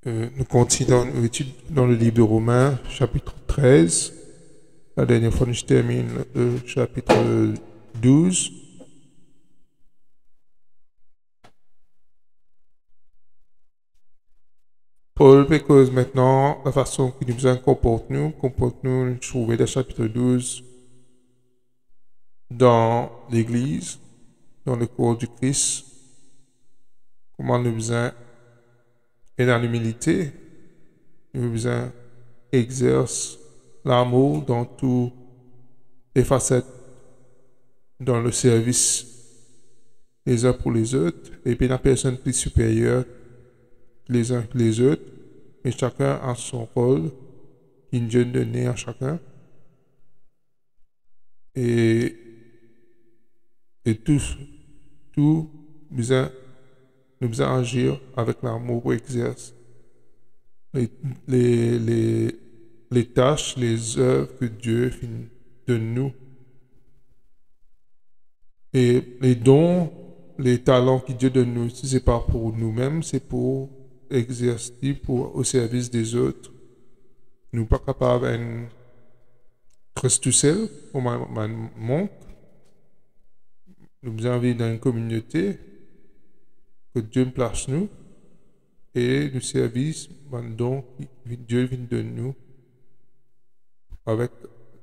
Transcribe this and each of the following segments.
Nous continuons notre étude dans le livre de Romains, chapitre 13. La dernière fois, je termine le chapitre 12. Paul propose maintenant la façon que nous comporte-nous, trouver le chapitre 12 dans l'Église, dans le corps du Christ, comment nous besoin et dans l'humilité, nous besoin exerce l'amour dans toutes les facettes, dans le service les uns pour les autres, et puis la personne plus supérieure les uns que les autres, et chacun a son rôle qu'il Dieu donné à chacun. Et, et tout besoin, nous besoin agir avec l'amour pour exercer les, les, les, les tâches, les œuvres que Dieu donne nous. Et les dons, les talents que Dieu donne nous, ce n'est pas pour nous-mêmes, c'est pour exercer au service des autres. Nous ne sommes pas capables d'être tout seul, comme un monk. Nous avons envie d'une communauté que Dieu place nous et nous service un don que Dieu vient de nous avec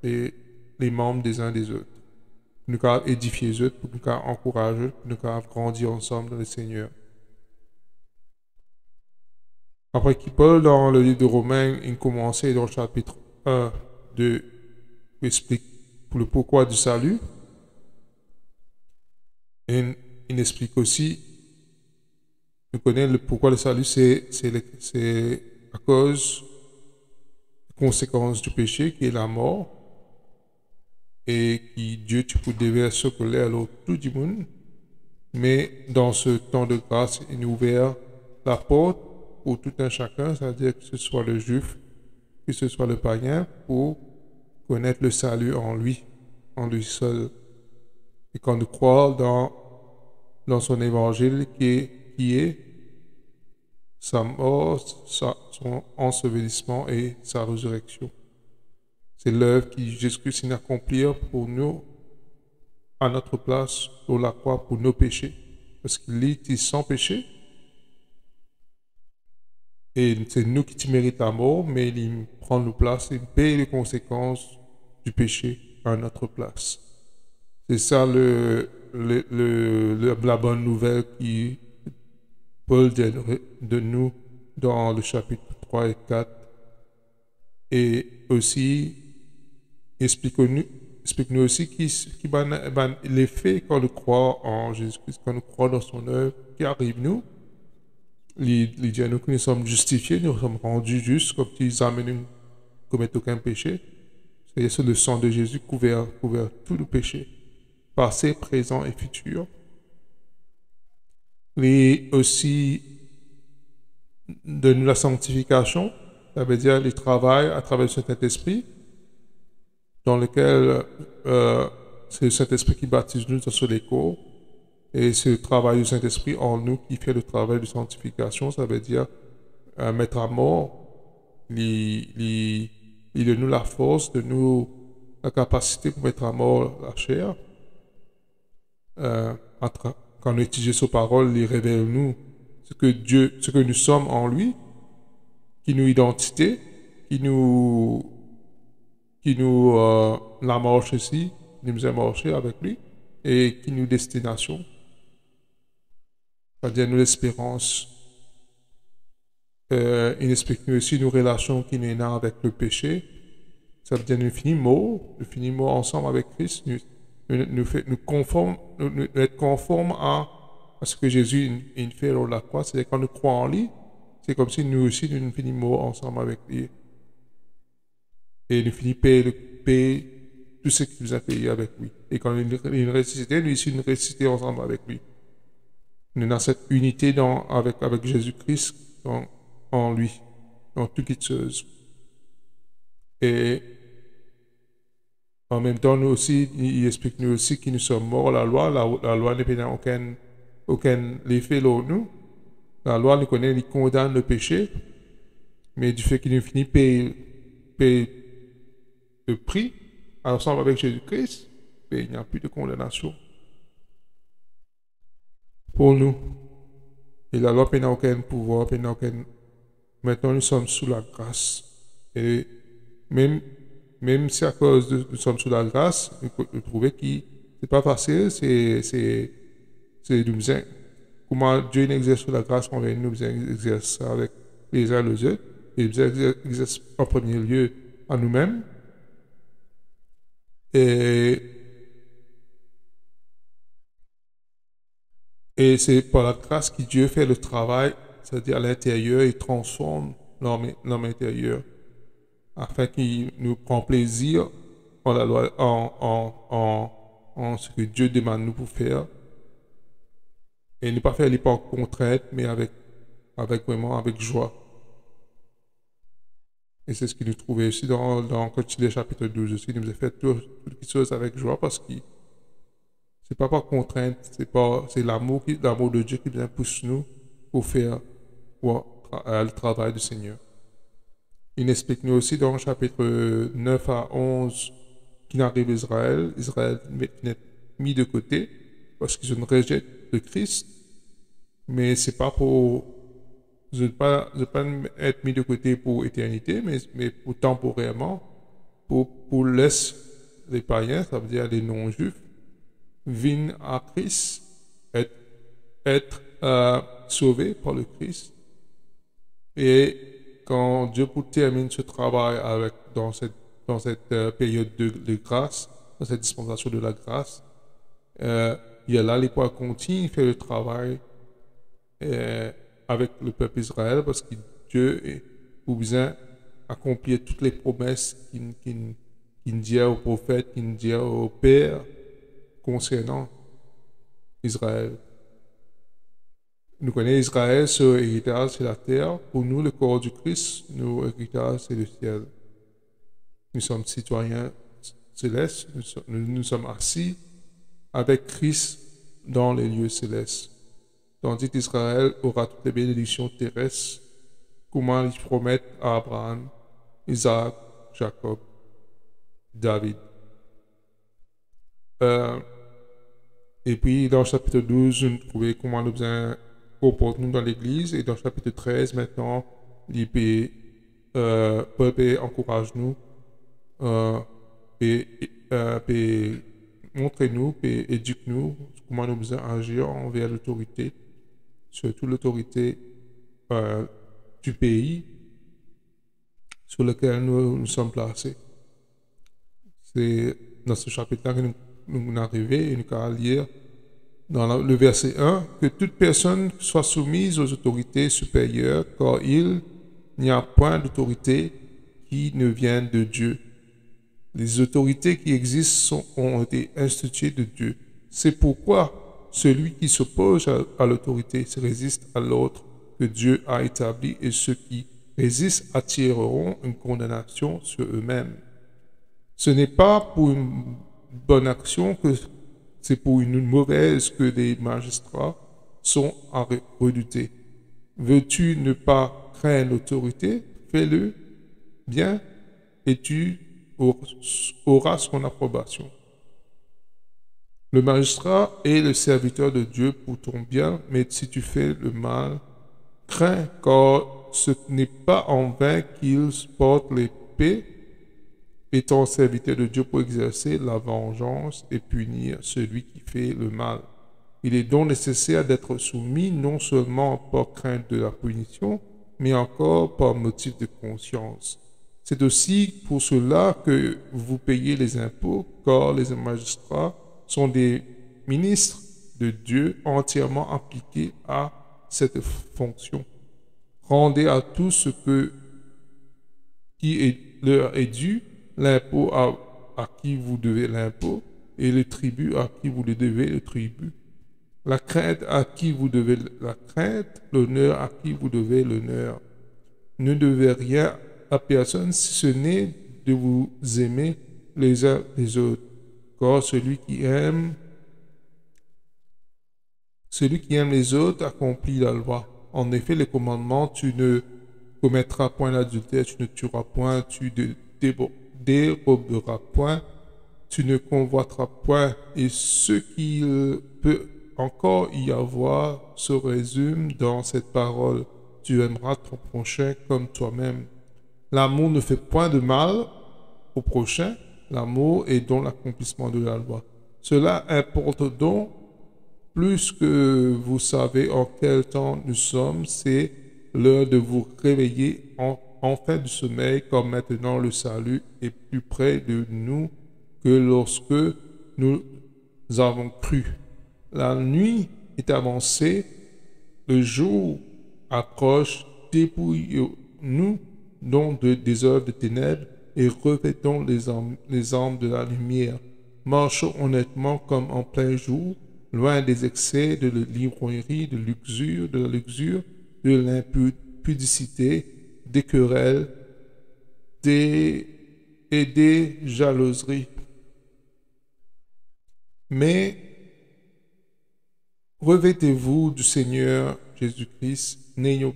les membres des uns des autres. Nous pouvons édifier les autres, pour nous encourager, pour nous grandir ensemble dans le Seigneur. Après qu'il Paul, dans le livre de Romains, il commençait dans le chapitre 1, 2, il explique pour le pourquoi du salut. Et il explique aussi, nous connaissons le pourquoi le salut, c'est à cause des conséquences du péché, qui est la mort, et qui Dieu tu peux déverser sur colère à tout du monde. Mais dans ce temps de grâce, il nous ouvert la porte pour tout un chacun, c'est-à-dire que ce soit le juif, que ce soit le païen, pour connaître le salut en lui seul. Et quand nous croyons dans son évangile qui est sa mort, son ensevelissement et sa résurrection. C'est l'œuvre que Jésus-Christ a accomplie pour nous, à notre place, sur la croix, pour nos péchés. Parce qu'il est sans péché. Et c'est nous qui méritons la mort, mais il prend nos places, il paye les conséquences du péché à notre place. C'est ça la bonne nouvelle qui Paul dit de nous dans le chapitre 3 et 4. Et aussi, explique-nous aussi l'effet quand nous croyons en Jésus-Christ, quand nous croyons dans son œuvre, qui arrive nous. Il dit à nous que nous sommes justifiés, nous sommes rendus justes, comme s'ils amènent nous commettre aucun péché. C'est le sang de Jésus couvert tous nos péchés, passé, présent et futur. Et aussi, de nous la sanctification, ça veut dire le travail à travers le Saint-Esprit, dans lequel c'est le Saint-Esprit qui baptise nous sur les corps. Et c'est le travail du Saint-Esprit en nous qui fait le travail de sanctification, ça veut dire mettre à mort, il donne nous la force, de nous la capacité pour mettre à mort la chair. Quand nous étudions sa parole, il révèle nous ce que nous sommes en lui, qui nous identité, qui nous la marche ici, qui nous a marché avec lui, et qui nous destination. C'est-à-dire nous l'espérance. Il explique nous aussi nos relations qui nous ont avec le péché. Ça veut dire nous finissons ensemble avec Christ, nous être conformes à ce que Jésus il fait sur la croix. C'est-à-dire quand nous croyons en lui, c'est comme si nous aussi nous finissons ensemble avec lui. Et nous finissons payer tout ce qu'il nous a payé avec lui. Et quand il ressuscité, nous aussi nous ressuscité ensemble avec lui. Nous avons cette unité avec Jésus-Christ en lui, dans toute chose. Et en même temps, nous aussi, il explique nous aussi que nous sommes morts à la loi. La loi n'est pas aucun effet sur nous. La loi nous connaît, il condamne le péché. Mais du fait qu'il nous finit payer le prix, ensemble avec Jésus-Christ, ben, il n'y a plus de condamnation pour nous. Et la loi n'a aucun pouvoir, n'a aucun... Maintenant, nous sommes sous la grâce. Et même, même si à cause de nous sommes sous la grâce, nous trouvons que c'est pas facile, c'est nous comment Dieu exerce la grâce envers nous, exerce ça avec les uns les autres. Il exerce en premier lieu à nous-mêmes. Et c'est par la grâce que Dieu fait le travail, c'est-à-dire à l'intérieur, il transforme l'homme intérieur afin qu'il nous prenne plaisir en la loi, en ce que Dieu demande nous pour faire. Et ne pas faire les par contrainte, mais avec vraiment avec joie. Et c'est ce qu'il nous trouvait aussi dans Concilier chapitre 12 aussi. Il nous a fait toutes les choses avec joie parce que c'est pas par contrainte, c'est l'amour de Dieu qui nous pousse nous pour faire le travail du Seigneur. Il explique nous aussi dans le chapitre 9 à 11 qu'il arrive Israël. Israël est mis de côté parce qu'ils ont rejeté le Christ. Mais c'est pas pour ne pas être mis de côté pour éternité, mais pour temporairement, pour laisser les païens, ça veut dire les non-juifs, viennent à Christ, être sauvés par le Christ. Et quand Dieu termine ce travail dans cette période de grâce, dans cette dispensation de la grâce, il y a là les points continue, faire le travail avec le peuple Israël parce que Dieu a besoin d'accomplir toutes les promesses qu'il dit aux prophètes, qu'il dit aux pères concernant Israël. Nous connaissons Israël, ce héritage, c'est la terre. Pour nous, le corps du Christ, nos héritages, c'est le ciel. Nous sommes citoyens célestes, nous sommes assis avec Christ dans les lieux célestes. Tandis qu'Israël aura toutes les bénédictions terrestres, comment ils promettent à Abraham, Isaac, Jacob, David. Et puis, dans le chapitre 12, nous trouvons comment nous comportons dans l'Église. Et dans le chapitre 13, maintenant, Paul encourage-nous et montre-nous et éduque-nous comment nous devons agir envers l'autorité, surtout l'autorité du pays sur lequel nous sommes placés. C'est dans ce chapitre-là que nous arrivons et nous allons lire dans le verset 1 que toute personne soit soumise aux autorités supérieures, car il n'y a point d'autorité qui ne vienne de Dieu. Les autorités qui existent ont été instituées de Dieu. C'est pourquoi celui qui s'oppose à l'autorité se résiste à l'ordre que Dieu a établi et ceux qui résistent attireront une condamnation sur eux-mêmes. Ce n'est pas pour une bonne action que c'est pour une mauvaise que les magistrats sont à redouter. Veux-tu ne pas craindre l'autorité? Fais-le bien et tu auras son approbation. Le magistrat est le serviteur de Dieu pour ton bien, mais si tu fais le mal, crains, car ce n'est pas en vain qu'il porte l'épée, étant serviteur de Dieu pour exercer la vengeance et punir celui qui fait le mal. Il est donc nécessaire d'être soumis non seulement par crainte de la punition, mais encore par motif de conscience. C'est aussi pour cela que vous payez les impôts, car les magistrats sont des ministres de Dieu entièrement appliqués à cette fonction. Rendez à tous ce qui leur est dû, l'impôt à qui vous devez l'impôt, et le tribut à qui vous le devez le tribut. La crainte à qui vous devez la crainte, l'honneur à qui vous devez l'honneur. Ne devez rien à personne si ce n'est de vous aimer les uns les autres. Car celui qui aime les autres accomplit la loi. En effet, le commandement, tu ne commettras point l'adultère, tu ne tueras point, tu ne déroberas point, tu ne convoiteras point. Et ce qu'il peut encore y avoir se résume dans cette parole. Tu aimeras ton prochain comme toi-même. L'amour ne fait point de mal au prochain. L'amour est donc l'accomplissement de la loi. Cela importe donc plus que vous savez en quel temps nous sommes. C'est l'heure de vous réveiller enfin du sommeil, comme maintenant le salut est plus près de nous que lorsque nous avons cru. La nuit est avancée, le jour approche, dépouillons-nous donc des œuvres de ténèbres et revêtons les armes de la lumière. Marchons honnêtement comme en plein jour, loin des excès, de l'ivrognerie, de la luxure, de l'impudicité, des querelles, et des jalouseries. Mais revêtez-vous du Seigneur Jésus-Christ, n'ayez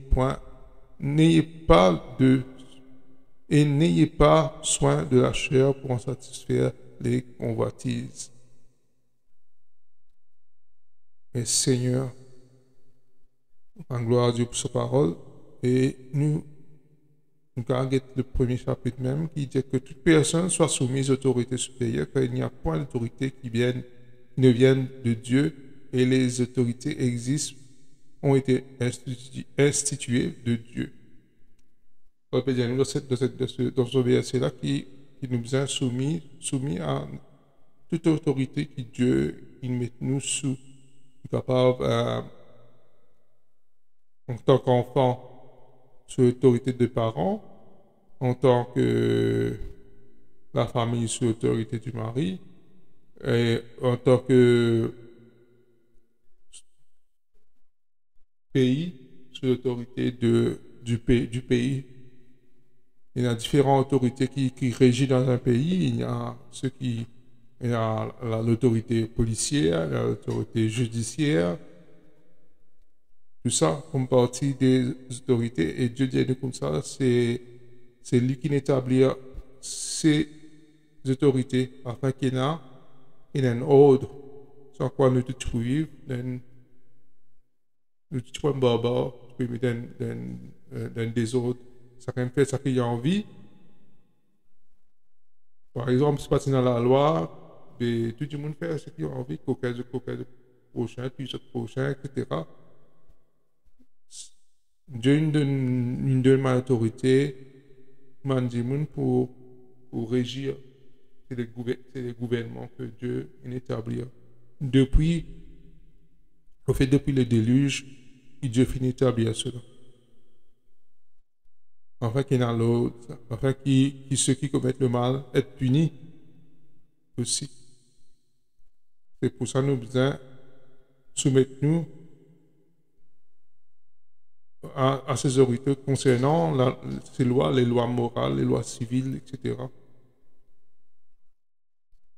pas soin de la chair pour en satisfaire les convoitises. Mais Seigneur, en gloire à Dieu pour sa parole, et nous regardons le premier chapitre même qui dit que toute personne soit soumise aux autorités supérieures, car il n'y a point d'autorité qui ne vienne de Dieu, et les autorités ont été instituées de Dieu. Dans ce verset-là qui nous a soumis à toute autorité que Dieu met nous sous, capable en tant qu'enfant sous l'autorité des parents, en tant que la famille sous l'autorité du mari, et en tant que pays sous l'autorité du pays. Il y a différentes autorités qui régissent dans un pays. Il y a l'autorité policière, l'autorité judiciaire, tout ça comme partie des autorités. Et Dieu dit comme ça, c'est lui qui établit ces autorités afin qu'il y ait un ordre sans quoi nous te trouvions, nous te trouvons barbare, d'un désordre. Chacun fait ce qu'il a envie. Par exemple, si c'est dans la loi, tout le monde fait ce qu'il a envie, coquin de prochain, puis ce prochain, etc. Dieu nous donne ma autorité, pour régir. C'est les gouvernements que Dieu établit. Depuis le déluge, Dieu finit d'établir cela. Afin qu'il y en a l'autre, afin que ceux qui commettent le mal être punis aussi. C'est pour ça que nous devons soumettre nous à ces autorités concernant ces lois, les lois morales, les lois civiles, etc.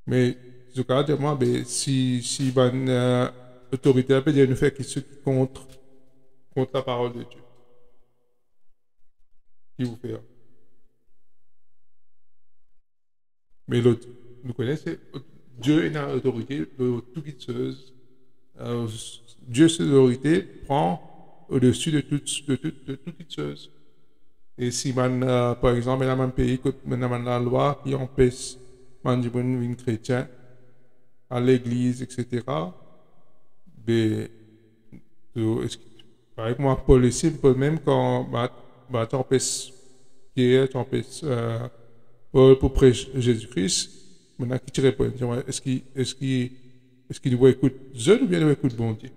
Mais je regarde moi, si l'autorité peut dire ne faire que ce qui contre la parole de Dieu. Qui vous fait. Mais l'autre, nous connaissons, Dieu est l'autorité de toute chose. Dieu, cette autorité, prend au-dessus de toute chose. Et si, par exemple, dans le même pays, que la loi qui empêche les chrétiens à l'église, etc., par exemple, Paul ici, même quand t'empêches Pierre, t'empêches Paul pour prêcher Jésus-Christ, maintenant qui te répond, est-ce qu'il doit écouter Dieu ou bien il doit écouter bon Dieu?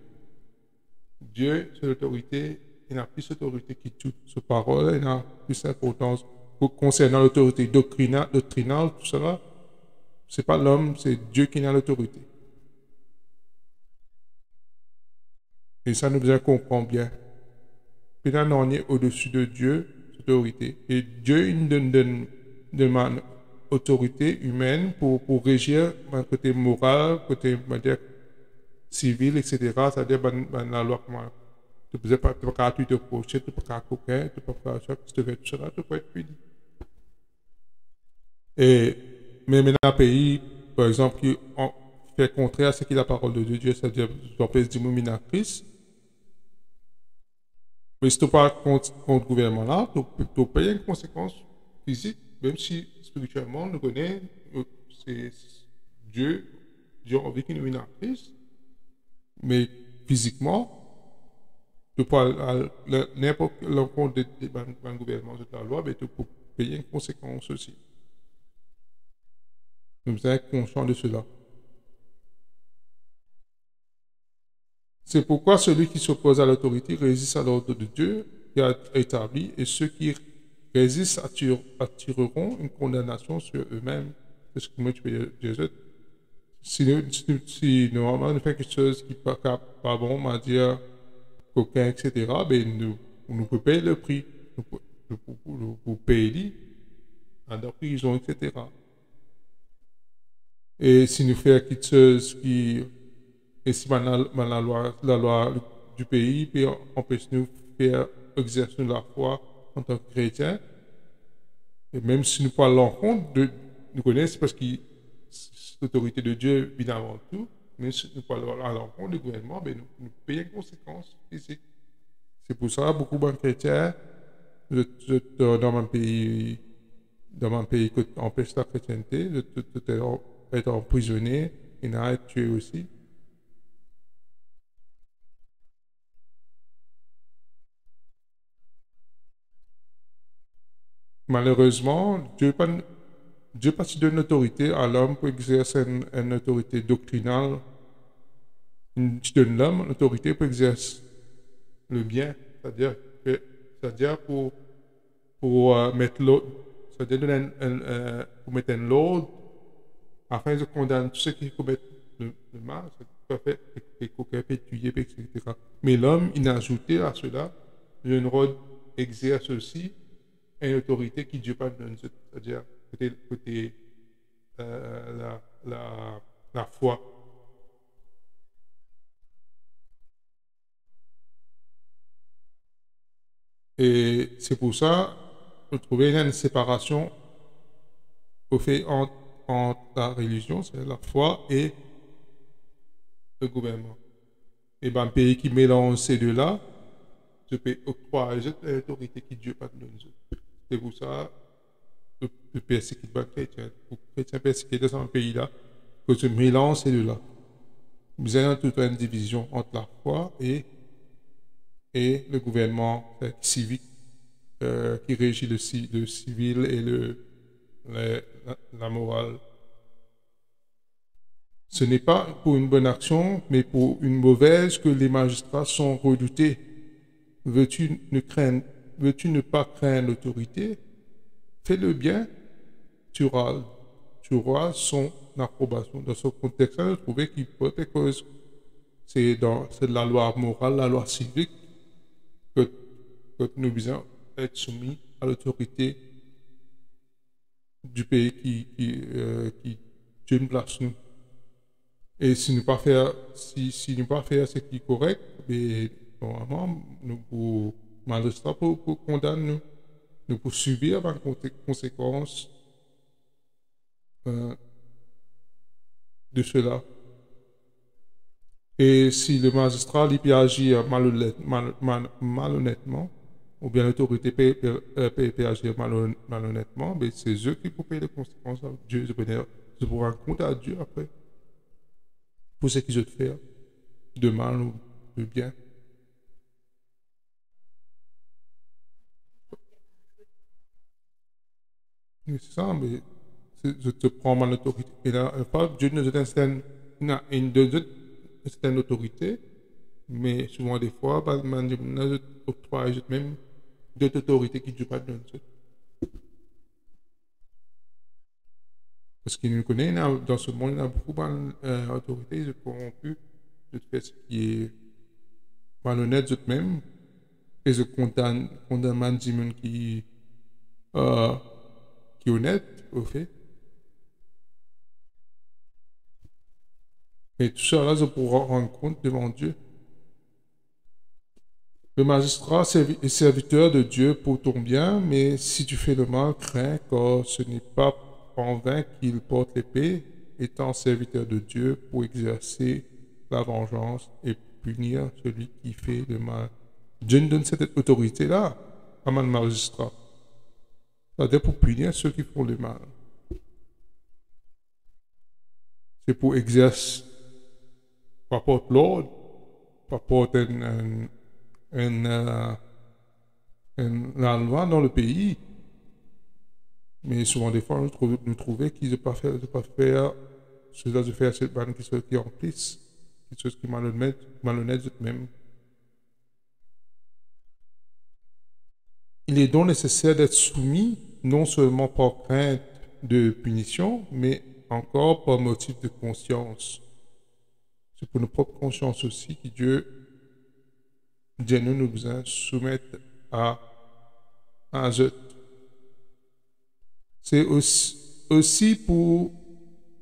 Dieu, c'est l'autorité, il n'a plus d'autorité qui toute sa parole, il n'a plus d'importance concernant l'autorité doctrinale, tout cela. C'est pas l'homme, c'est Dieu qui a l'autorité. Et ça nous comprend bien. Puis là, on est au-dessus de Dieu, autorité. Et Dieu nous donne une autorité humaine pour régir un côté moral, côté civil, etc. C'est-à-dire la loi. Tu ne peux pas te reprocher, tu ne peux pas coquin, tu ne peux pas faire ça, si tu fais tout cela, tu peux être puni. Et mais maintenant, un pays, par exemple, qui fait contraire à ce qui est la parole de Dieu, c'est-à-dire, on peut se dire, Christ, mais si tu pas contre le gouvernement là, tu payes une conséquence physique, même si spirituellement, on connaît, c'est Dieu, Dieu a envie qu'il nous Christ, mais physiquement, tu peux n'importe quel l'encontre d'un gouvernement de la loi, mais tu peux payer une conséquence aussi. Nous sommes conscients de cela. C'est pourquoi celui qui s'oppose à l'autorité résiste à l'ordre de Dieu qui a établi, et ceux qui résistent attireront une condamnation sur eux-mêmes. C'est ce que moi tu peux dire. Si normalement nous faisons quelque chose qui n'est pas bon, on va dire coquin, etc., ben nous pouvons payer le prix. Nous payer en prison, etc. Et si nous faisons quelque chose qui et si la loi du pays peut empêcher nous de faire exercer la foi en tant que chrétien, et même si nous parlons l'encontre de nous connaissons parce que l'autorité de Dieu vient avant tout, mais si nous parlons à l'encontre du gouvernement, ben nous payons les conséquences ici. C'est pour ça que beaucoup de chrétiens dans mon pays qui empêche la chrétienté, être emprisonné et être tué aussi. Malheureusement, Dieu pas donne autorité à l'homme pour exercer une autorité doctrinale. Tu donnes l'homme l'autorité pour exercer le bien, c'est-à-dire pour mettre l'ordre, c'est-à-dire pour mettre un ordre afin de condamner tous ceux qui commettent le mal, ce qui peut faire les coquins, tuer, etc. Mais l'homme, il a ajouté à cela, le rôle exerce aussi une autorité qui Dieu pas donne, c'est-à-dire côté la foi. Et c'est pour ça que je trouvais une séparation au fait entre la religion, c'est la foi, et le gouvernement. Et ben, un pays qui mélange ces deux-là, je peux octroyer l'autorité qui Dieu pas donne. C'est pour ça le persécuter les chrétiens. Les chrétiens persécutés dans un pays-là, que je mélange ces deux-là. Vous avez toute une division entre la foi et le gouvernement civique qui régit le civil et la morale. Ce n'est pas pour une bonne action, mais pour une mauvaise que les magistrats sont redoutés. Veux-tu ne pas craindre l'autorité? Fais le bien, tu auras son approbation. Dans ce contexte-là, je trouvais qu'il peut être cause. C'est de la loi morale, la loi civique, que, que nous devons être soumis à l'autorité du pays qui Dieu nous place nous. Et si nous pas faire, si nous pas faire ce qui est correct, mais normalement, nous pour magistrat pour condamner nous, nous pour subir les conséquences euh, de cela. Et si le magistrat lui peut agir malhonnêtement, ou bien l'autorité peut agir malhonnêtement, mais c'est eux qui peuvent payer les conséquences. Dieu se rendre compte à Dieu après pour ce qu'ils ont fait de mal ou de bien. C'est ça, mais je te prends mon autorité. Et là, Dieu nous donne une certaine autorité, mais souvent des fois, nous octroie même d'autres autorités qui Dieu pas donne. Parce qu'il nous connaît, dans ce monde, il y a beaucoup d'autorités, ils sont corrompus, de faire ce qui est malhonnête eux-mêmes, et je condamne des gens euh, qui est honnête, au fait. Et tout ça, là, je pourrais rendre compte devant Dieu. Le magistrat est serviteur de Dieu pour ton bien, mais si tu fais le mal, crains, car ce n'est pas en vain qu'il porte l'épée, étant serviteur de Dieu pour exercer la vengeance et punir celui qui fait le mal. Dieu nous donne cette autorité-là, à un magistrat. C'est-à-dire pour punir ceux qui font le mal. C'est pour exercer, pas apporte l'ordre, pas apporte la loi dans le pays. Mais souvent, des fois, nous trouvons qu'ils ne pas faire cela de faire cette banne qui en plus, quelque chose qui est malhonnête même. Il est donc nécessaire d'être soumis, non seulement par crainte de punition, mais encore par motif de conscience. C'est pour nos propres consciences aussi que Dieu nous soumettre à eux. C'est aussi pour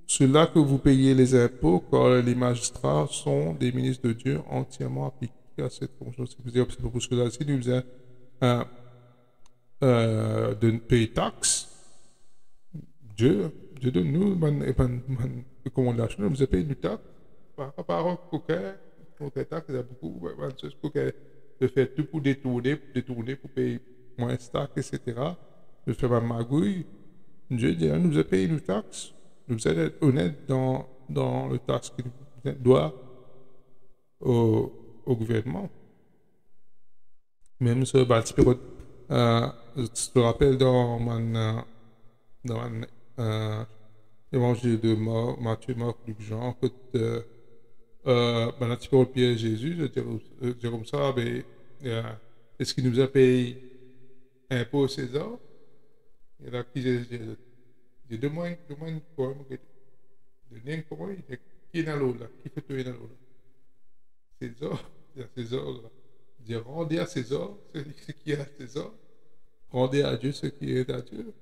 cela que vous payez les impôts, car les magistrats sont des ministres de Dieu entièrement appliqués à cette conscience. C'est pour cela aussi nous faisons de payer taxes. Dieu donne nous une recommandation, nous avons payé une taxe. Par rapport au coquin, taxe, il y a beaucoup de choses de faire tout pour détourner, pour payer moins de taxes, etc. De faire ma magouille. Dieu dit, nous avons payé une taxe. Nous allons être honnêtes dans le taxe qu'il doit au gouvernement. Même ce je te rappelle dans mon évangile de Matthieu, Marc, Luc, Jean, que un petit peu Pierre Jésus, je dis comme ça, est-ce qu'il nous a payé impôt César? Et là, qui j'ai demandé quoi, de n'importe quoi, qui est dans l'eau là, qui fait tout dans l'eau là? César, il y a César là. Dire rendez à César ce qui est à César, rendez à Dieu ce qui est à Dieu.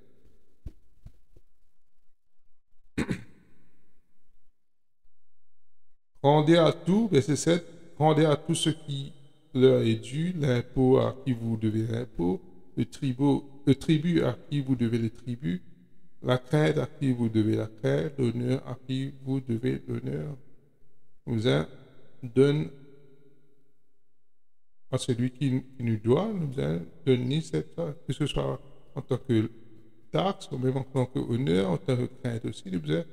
Rendez à tout, verset 7, rendez à tout ce qui leur est dû, l'impôt à qui vous devez l'impôt, le tribut à qui vous devez le tribut, la crainte à qui vous devez la crainte, l'honneur à qui vous devez l'honneur. Nous donne à celui qui nous doit, nous donner cette, que ce soit en tant que taxe, ou même en tant qu'honneur, en tant que crainte aussi, nous donne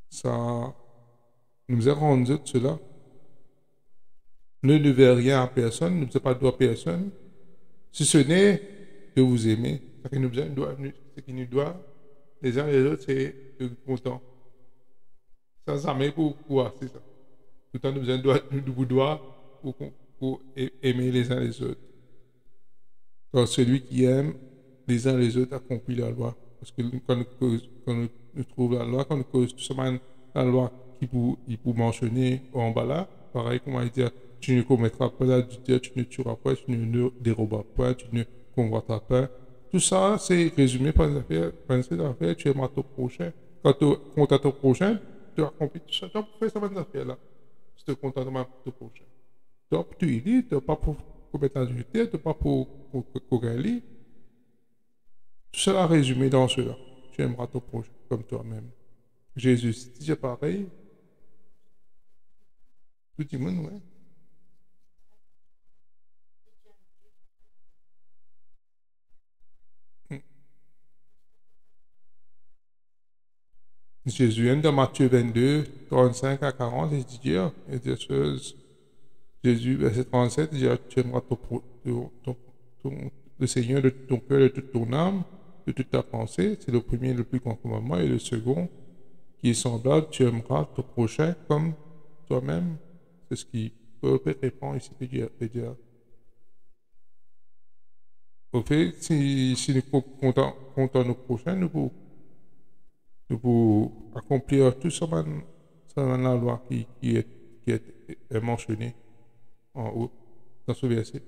ça nous a rendu cela. Ne devez rien à personne, ne devez pas de droit à personne, si ce n'est de vous aimer. Ce qui nous doit, les uns et les autres, c'est de content. Sans aimer pour quoi, c'est ça. Tout le temps, nous vous doit pour aimer les uns les autres. Car celui qui aime les uns les autres accomplit la loi. Parce que quand nous trouvons la loi, quand nous cause tout simplement la loi il pour mentionner en bas là, pareil, comment il dit, tu ne commettras pas l'adultère, tu ne tueras pas, tu ne déroberas pas, tu ne convoiteras pas. Tout ça, c'est résumé par ces affaires, tu aimeras ton prochain. Quand tu comptes à ton prochain, tu accomplis tout ça. Tu as fait ces affaires-là. Si tu comptes à ton prochain. Donc, tu dis, tu n'es pas pour commettre l'adultère, tu n'es pas pour courir. Tout cela résumé dans cela. Tu aimeras ton prochain comme toi-même. Jésus, c'est pareil. Tout le monde, ouais. Jésus aime dans Matthieu 22, 35 à 40, il dit, Jésus, verset 37, il dit, tu aimeras le Seigneur de ton cœur, de toute ton âme, de toute ta pensée. C'est le premier, le plus grand commandement. Et le second, qui est semblable, tu aimeras ton prochain comme toi-même. C'est ce qui peut répondre ici, peut dire. Au fait, si nous comptons nos prochains, nous pouvons accomplir tout ça dans la loi qui est mentionnée en haut dans ce verset.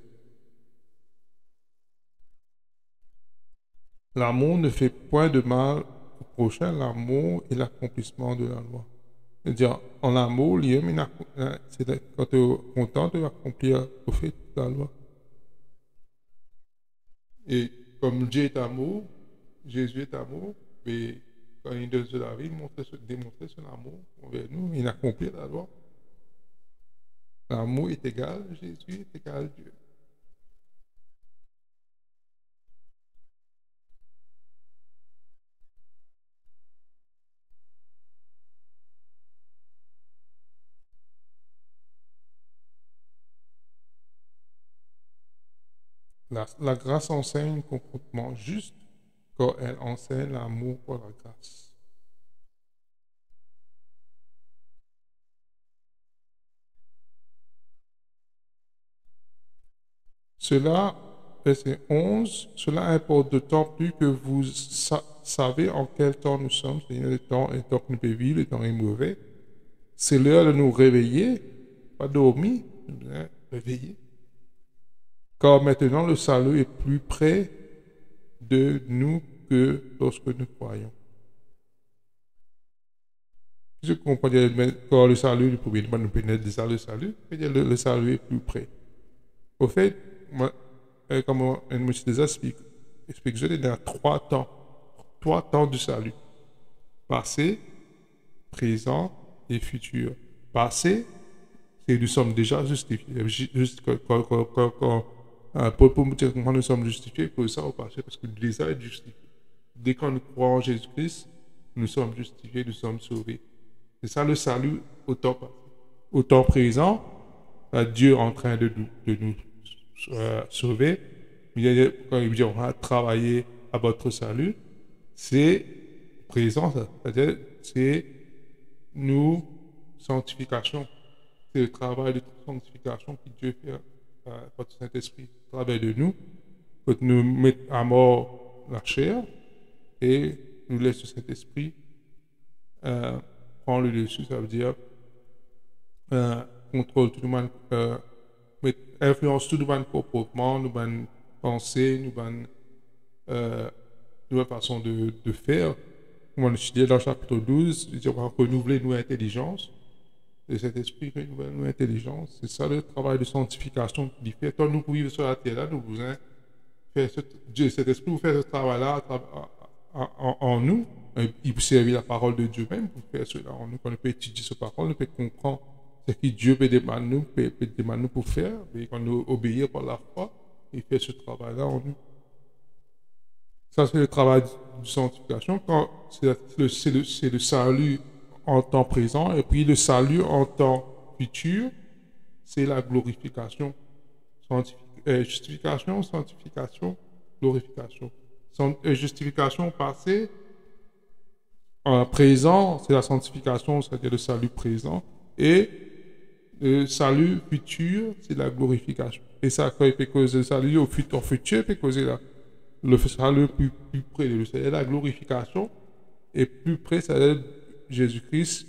L'amour ne fait point de mal au prochain, l'amour est l'accomplissement de la loi. C'est-à-dire, en amour, c'est quand tu es content de accomplir au fait la loi. Et comme Dieu est amour, Jésus est amour, mais quand il donne de la vie, il démontrer son amour envers nous, il accomplit la loi. L'amour est égal, Jésus est égal Dieu. La grâce enseigne un comportement juste quand elle enseigne l'amour pour la grâce. Cela, verset 11, cela importe d'autant plus que vous savez en quel temps nous sommes, c'est-à-dire le temps que nous pouvons vivre, le temps est mauvais. C'est l'heure de nous réveiller, pas dormir, réveiller. Car maintenant le salut est plus près de nous que lorsque nous croyons. Je comprends quand le salut, nous pouvons nous déjà le salut, le salut est plus près. Au fait, moi, comme un monsieur déjà explique, il y a trois temps du salut. Passé, présent et futur. Passé, c'est nous sommes déjà justifiés. Juste quand pour me dire comment nous sommes justifiés, pour ça au passé, parce que déjà est justifié. Dès qu'on nous croit en Jésus-Christ, nous sommes justifiés, nous sommes sauvés. C'est ça le salut au temps passé. Au temps présent, Dieu est en train de nous sauver. Quand il dit on va travailler à votre salut, c'est présent, c'est-à-dire c'est nous sanctification. C'est le travail de sanctification que Dieu fait par le Saint-Esprit. Il travaille de nous pour nous mettre à mort la chair et nous laisse le Saint-Esprit prendre le dessus, ça veut dire contrôle tout le monde, influence tout le monde comportement, nous bonnes pensées, nouvelle façon de faire. Comme on étudie dans le chapitre 12, on va renouveler nos intelligences. Et cet esprit renouvelle nos intelligences. C'est ça le travail de sanctification qu'il fait. Quand nous vivons sur la terre, là, nous voulons faire cet esprit vous faire ce travail-là en nous. Il peut servir la parole de Dieu même pour faire cela en nous. Quand on peut étudier cette parole, on peut comprendre ce que Dieu peut demander nous pour faire. Et quand nous obéir par la foi, il fait ce travail-là en nous. Ça, c'est le travail de sanctification. C'est le salut en temps présent. Et puis le salut en temps futur, c'est la glorification. Justification, sanctification, glorification. Justification passée, en présent, c'est la sanctification, c'est-à-dire le salut présent. Et le salut futur, c'est la glorification. Et ça, quand il peut causer le salut au futur, il peut causer le salut plus près de lui. C'est la glorification. Et plus près, c'est Jésus-Christ,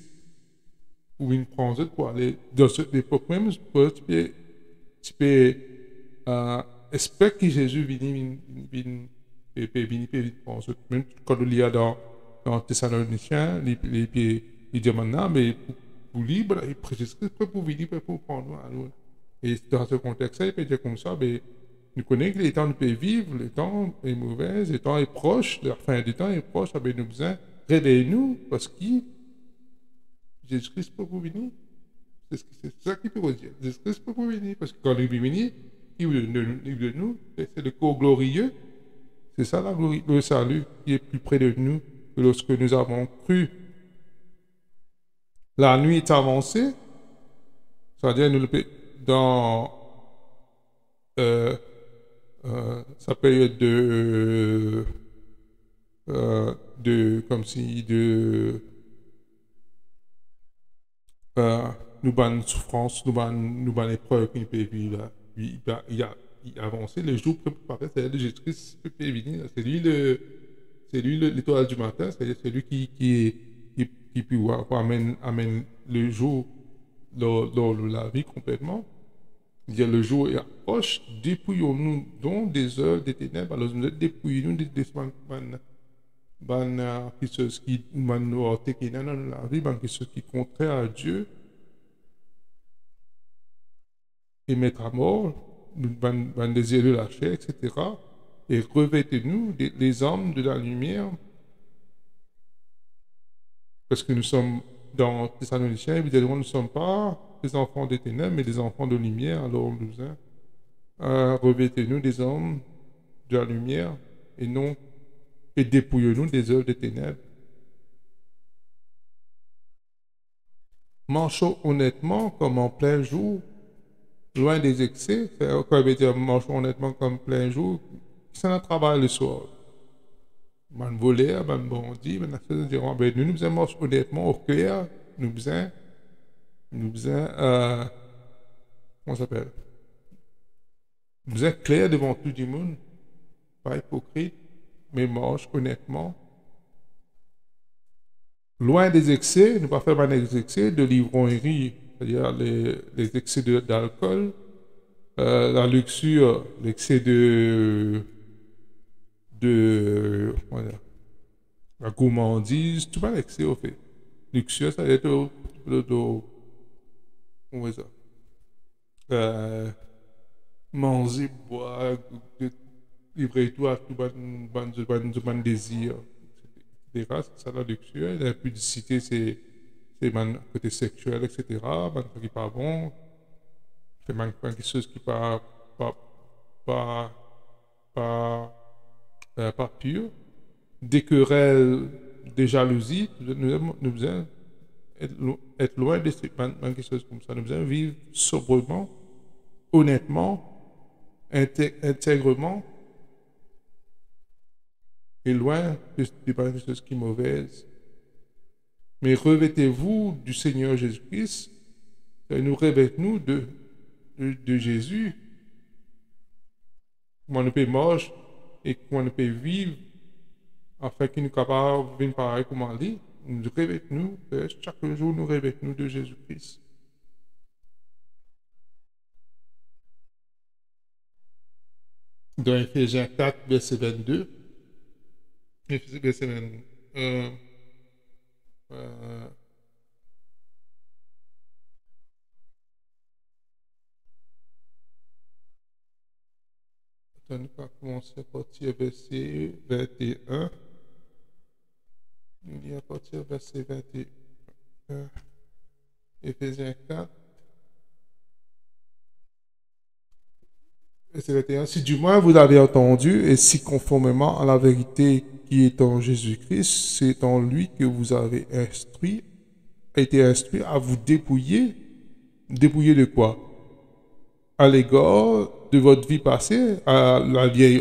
où il prend quoi. Dans cette époque même, tu peux espérer que Jésus vienne prendre. Même quand il y a dans Thessaloniciens, il dit maintenant, mais pour libre, Jésus-Christ peut pour venir, pour prendre à nous. Et dans ce contexte-là, il peut dire comme ça, mais nous connaissons que les temps nous peuvent vivre, le temps est mauvais, le temps est proche, la fin du temps est proche, mais nous besoin réveillez-nous parce que Jésus-Christ peut vous venir. C'est ça qu'il peut dire. Jésus-Christ peut vous venir parce que quand il vient venir, il veut de nous, c'est le corps glorieux. C'est ça la gloire, le salut qui est plus près de nous que lorsque nous avons cru. La nuit est avancée, c'est-à-dire nous dans sa période comme si nous ban souffrance, nous ban épreuve qu'il peut vivre là. Il a avancé les jours parfaits, c'est Jésus-Christ peut venir. C'est lui l'étoile du matin, c'est lui qui peut amène le jour dans la vie complètement. Dire le jour est approche, dépouillons-nous donc des heures des ténèbres, alors nous dépouillons-nous des semaines. quelque chose qui qui dans la vie, quelque chose qui est contraire à Dieu, et mettre à mort, ban désir de la chair, etc. Et revêtez-nous les hommes de la lumière, parce que nous sommes dans Thessaloniciens, évidemment, nous ne sommes pas des enfants des ténèbres, mais des enfants de lumière. Alors, revêtez-nous des hommes de la lumière et non, et dépouillez-nous des œuvres des ténèbres. Marchons honnêtement comme en plein jour, loin des excès. Quand veut dire marchons honnêtement comme plein jour, c'est un travail le soir. Man voleur, man bandit, man diront, ben nous besoin marcher honnêtement au clair, nous besoin, comment ça s'appelle? Nous besoin clair devant tout le monde, pas hypocrite, mais marche honnêtement. Loin des excès, ne pas faire des excès de l'ivrognerie, c'est-à-dire les excès d'alcool, la luxure, l'excès voilà, la gourmandise, tout pas l'excès au fait. Luxure, ça veut être comment ça? Manger, boire, livrer tout à tout bon désir, etc. C'est ça la luxure. La pudicité, c'est mon côté sexuel, etc. Man qui n'est pas bon. C'est quelque chose qui n'est pas, pas pur. Des querelles, des jalousies, nous devons être loin de quelque chose comme ça. Nous devons vivre sobrement, honnêtement, intègrement, et loin de quelque chose qui est mauvaise. Mais revêtez-vous du Seigneur Jésus-Christ, et nous revêtons de Jésus. Comment nous peut marcher et comment nous peut vivre afin qu'il nous capable de venir pareil comme on dit. Nous revêtons, chaque jour nous revêtons de Jésus-Christ. Dans Ephésiens 4, verset 22, verset 22, on va commencer à partir verset 21. Il y a à partir verset 21. Ephésiens 4. Verset 21. Si du moins vous avez entendu, et si conformément à la vérité qui est en Jésus-Christ, c'est en lui que vous avez été instruit à vous dépouiller. Dépouiller de quoi? À l'égard de votre vie passée, à le vieil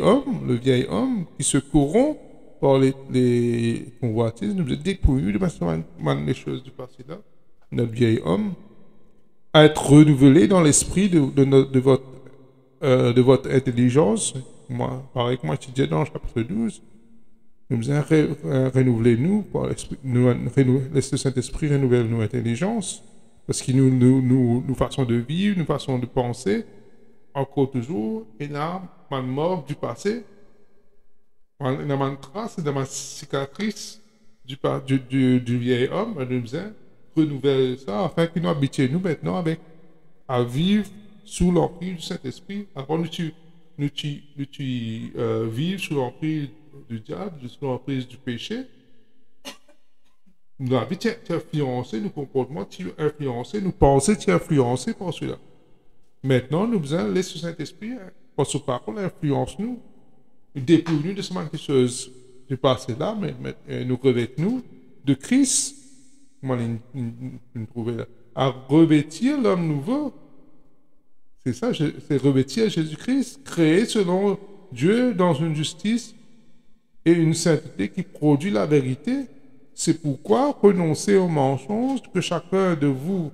homme qui se corrompt par les convoitises, nous dépouillons de les choses du passé là, notre vieil homme, à être renouvelé dans l'esprit de votre intelligence. Moi, pareil que moi, je disais dans le chapitre 12, nous devons renouveler nous, par l'esprit, laisser le Saint-Esprit renouveler nos intelligences, parce qu'il nous façon de vivre, nous façon de penser, encore toujours, et là, ma mort du passé, dans ma trace, dans ma cicatrice du vieil homme, nous devons renouveler ça afin qu'il nous habite nous maintenant à vivre sous l'emprise du Saint-Esprit. Avant nous vivre sous l'emprise du diable, sous l'emprise du péché. La vie t'es influencé, nos comportements t'es influencé, nos pensées t'es influencé par cela. Maintenant, nous devons laisser le Saint-Esprit, parce que par contre, influence nous, dépouille-nous de quelque chose du passé là, mais nous revêtons de Christ. Comment nous trouver là? À revêtir l'homme nouveau. C'est ça, c'est revêtir Jésus-Christ, créé selon Dieu dans une justice et une sainteté qui produit la vérité. C'est pourquoi renoncez aux mensonges, que chacun de vous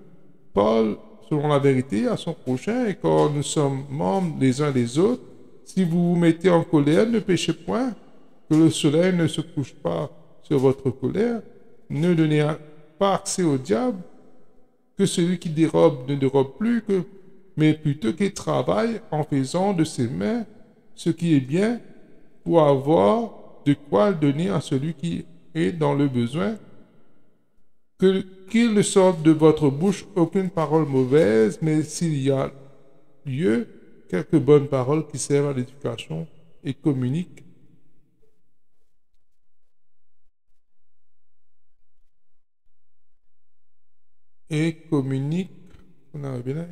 parle selon la vérité à son prochain, et quand nous sommes membres les uns des autres, si vous vous mettez en colère, ne péchez point, que le soleil ne se couche pas sur votre colère, ne donnez pas accès au diable, que celui qui dérobe ne dérobe plus, mais plutôt qu'il travaille en faisant de ses mains ce qui est bien pour avoir de quoi donner à celui qui est dans le besoin, qu'il ne sorte de votre bouche aucune parole mauvaise, mais s'il y a lieu, quelques bonnes paroles qui servent à l'éducation et communiquent. On arrive bien là,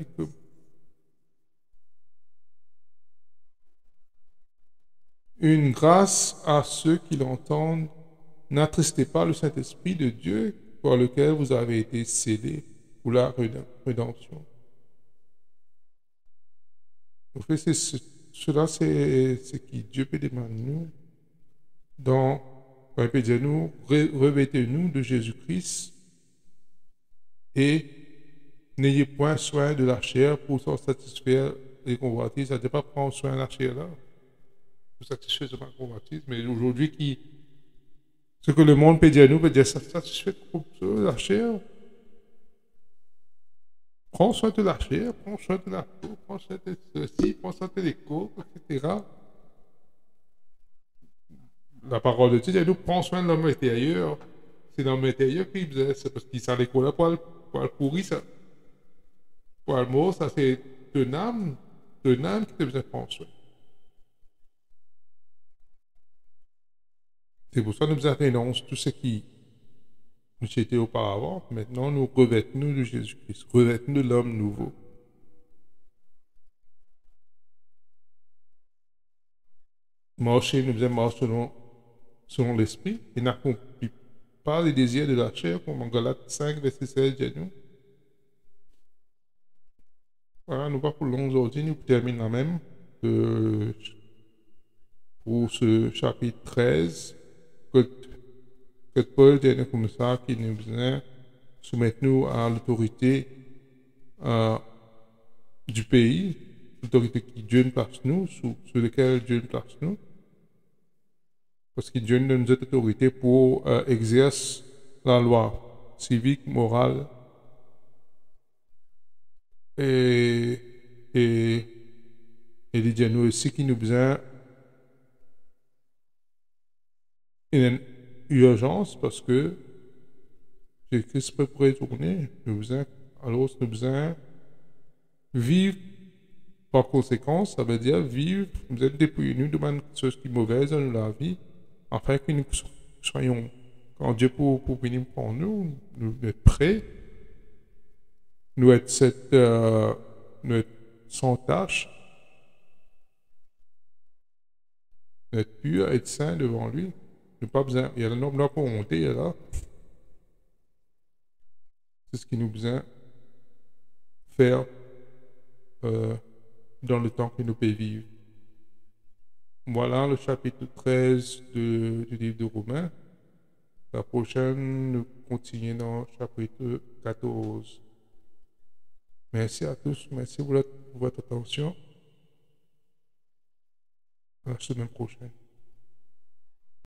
une grâce à ceux qui l'entendent. N'attristez pas le Saint-Esprit de Dieu par lequel vous avez été scellés pour la rédemption. En fait, cela, c'est ce qui Dieu peut demander nous. Donc, il peut dire nous, revêtez-nous de Jésus-Christ et n'ayez point soin de la chair pour s'en satisfaire les convoitises. Ça ne dit pas prendre soin de la chair là, pour satisfaire ma convoitise, mais aujourd'hui, ce que le monde peut dire nous, peut dire ça satisfait la chair. Prends soin de la chair, prends soin de la peau, prends soin de ceci, prends soin de l'écho, etc. La parole de Dieu dit nous prends soin de l'homme intérieur. C'est l'homme intérieur qui faisait, c'est parce qu'il s'allait quoi là pour le pourri, ça. Pour le mot, ça c'est ton âme qui te faisait prendre soin. C'est pour ça que nous renonçons tout ce qui nous était auparavant. Maintenant, nous revêtons de Jésus-Christ, revêtons de l'homme nouveau. Marcher, nous faisons marcher selon l'esprit et n'accomplit pas les désirs de la chair, comme en Galates 5, verset 16, dit nous. Voilà, nous pas pour long aujourd'hui, nous terminons la même pour ce chapitre 13, que Paul dit comme ça, qui nous besoin soumettre nous à l'autorité du pays, l'autorité qui Dieu nous place nous, sur laquelle Dieu nous place nous. Parce que Dieu nous donne cette autorité pour exercer la loi civique, morale et il dit à nous aussi qu'il nous besoin une urgence parce que Jésus-Christ peut retourner. Alors nous besoin vivre par conséquent, ça veut dire vivre, nous êtes dépouillés, nous demandons quelque chose qui est mauvaise dans la vie, afin que nous soyons, quand Dieu pour venir pour nous être prêts, nous être sans tâche, être pur, être saint devant lui. Nous pas besoin, il y a le nombre là pour monter, là. C'est ce qui nous besoin faire dans le temps que nous pouvons vivre. Voilà le chapitre 13 du livre de Romains. La prochaine, nous continuons dans le chapitre 14. Merci à tous, merci pour votre attention. À la semaine prochaine.